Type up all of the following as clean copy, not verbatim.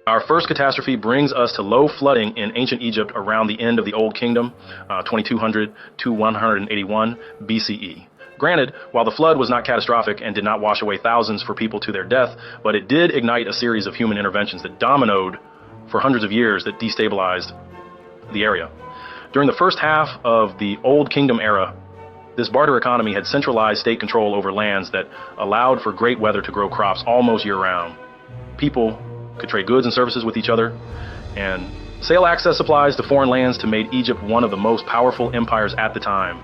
Our first catastrophe brings us to low flooding in ancient Egypt around the end of the Old Kingdom, 2200 to 181 BCE. Granted, while the flood was not catastrophic and did not wash away thousands for people to their death, but it did ignite a series of human interventions that dominoed for hundreds of years that destabilized the area. During the first half of the Old Kingdom era, this barter economy had centralized state control over lands that allowed for great weather to grow crops almost year-round. People could trade goods and services with each other, and sail access supplies to foreign lands to made Egypt one of the most powerful empires at the time.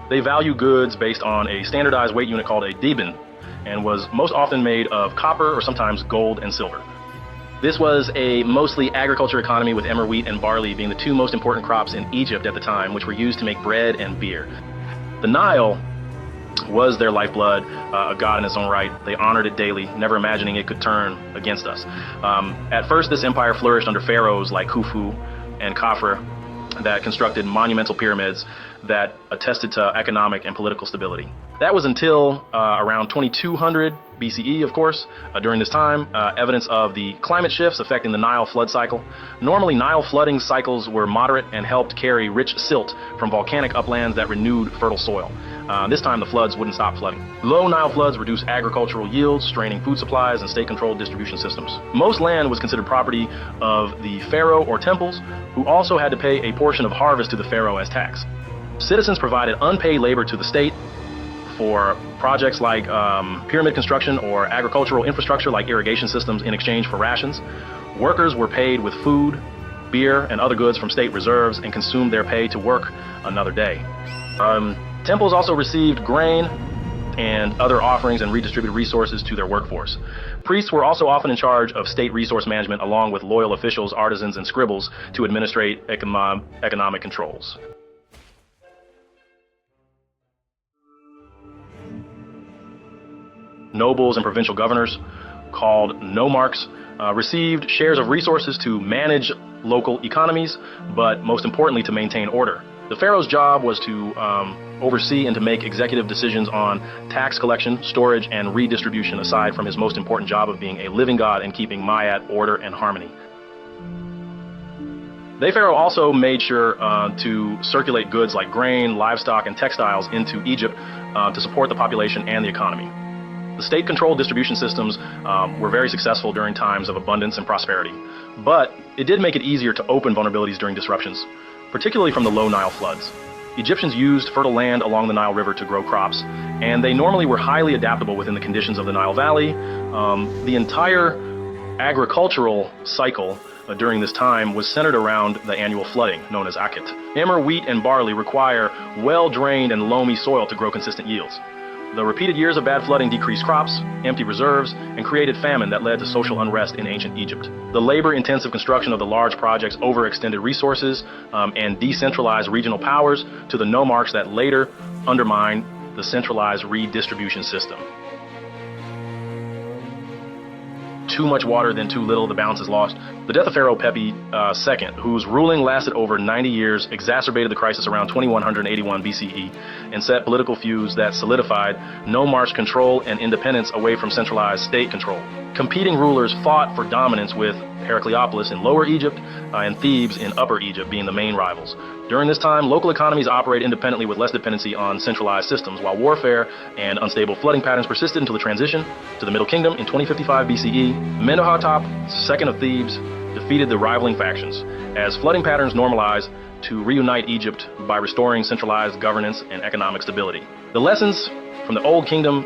They value goods based on a standardized weight unit called a deben, and was most often made of copper or sometimes gold and silver. This was a mostly agriculture economy, with emmer wheat and barley being the two most important crops in Egypt at the time, which were used to make bread and beer. The Nile was their lifeblood, a god in its own right. They honored it daily, never imagining it could turn against us. At first, this empire flourished under pharaohs like Khufu and Khafre that constructed monumental pyramids that attested to economic and political stability. That was until around 2200 BCE, of course. During this time, evidence of the climate shifts affecting the Nile flood cycle. Normally, Nile flooding cycles were moderate and helped carry rich silt from volcanic uplands that renewed fertile soil. This time, the floods wouldn't stop flooding. Low Nile floods reduced agricultural yields, straining food supplies and state-controlled distribution systems. Most land was considered property of the pharaoh or temples, who also had to pay a portion of harvest to the pharaoh as tax. Citizens provided unpaid labor to the state for projects like pyramid construction or agricultural infrastructure like irrigation systems in exchange for rations. Workers were paid with food, beer, and other goods from state reserves and consumed their pay to work another day. Temples also received grain and other offerings and redistributed resources to their workforce. Priests were also often in charge of state resource management, along with loyal officials, artisans, and scribbles to administrate economic controls. Nobles and provincial governors, called nomarchs, received shares of resources to manage local economies, but most importantly to maintain order. The pharaoh's job was to oversee and to make executive decisions on tax collection, storage, and redistribution, aside from his most important job of being a living god and keeping Ma'at order and harmony. The pharaoh also made sure to circulate goods like grain, livestock, and textiles into Egypt to support the population and the economy. The state-controlled distribution systems were very successful during times of abundance and prosperity, but it did make it easier to open vulnerabilities during disruptions, particularly from the low Nile floods. Egyptians used fertile land along the Nile River to grow crops, and they normally were highly adaptable within the conditions of the Nile Valley. The entire agricultural cycle during this time was centered around the annual flooding, known as akit. Emmer, wheat, and barley require well-drained and loamy soil to grow consistent yields. The repeated years of bad flooding decreased crops, emptied reserves, and created famine that led to social unrest in ancient Egypt. The labor-intensive construction of the large projects overextended resources and decentralized regional powers to the nomarchs that later undermined the centralized redistribution system. Too much water, then too little, the balance is lost. The death of Pharaoh Pepi II, whose ruling lasted over 90 years, exacerbated the crisis around 2181 BCE and set political feuds that solidified nomarch control and independence away from centralized state control. Competing rulers fought for dominance, with Heracleopolis in Lower Egypt and Thebes in Upper Egypt being the main rivals. During this time, local economies operate independently with less dependency on centralized systems, while warfare and unstable flooding patterns persisted until the transition to the Middle Kingdom in 2055 BCE. Mentuhotep II of Thebes defeated the rivaling factions as flooding patterns normalized to reunite Egypt by restoring centralized governance and economic stability. The lessons from the Old Kingdom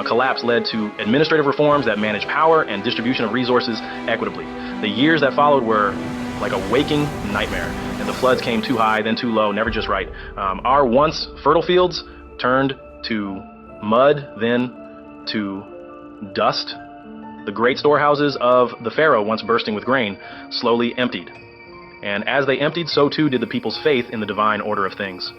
collapse led to administrative reforms that managed power and distribution of resources equitably. The years that followed were like a waking nightmare, and the floods came too high, then too low, never just right. Our once fertile fields turned to mud, then to dust. The great storehouses of the pharaoh, once bursting with grain, slowly emptied. And as they emptied, so too did the people's faith in the divine order of things.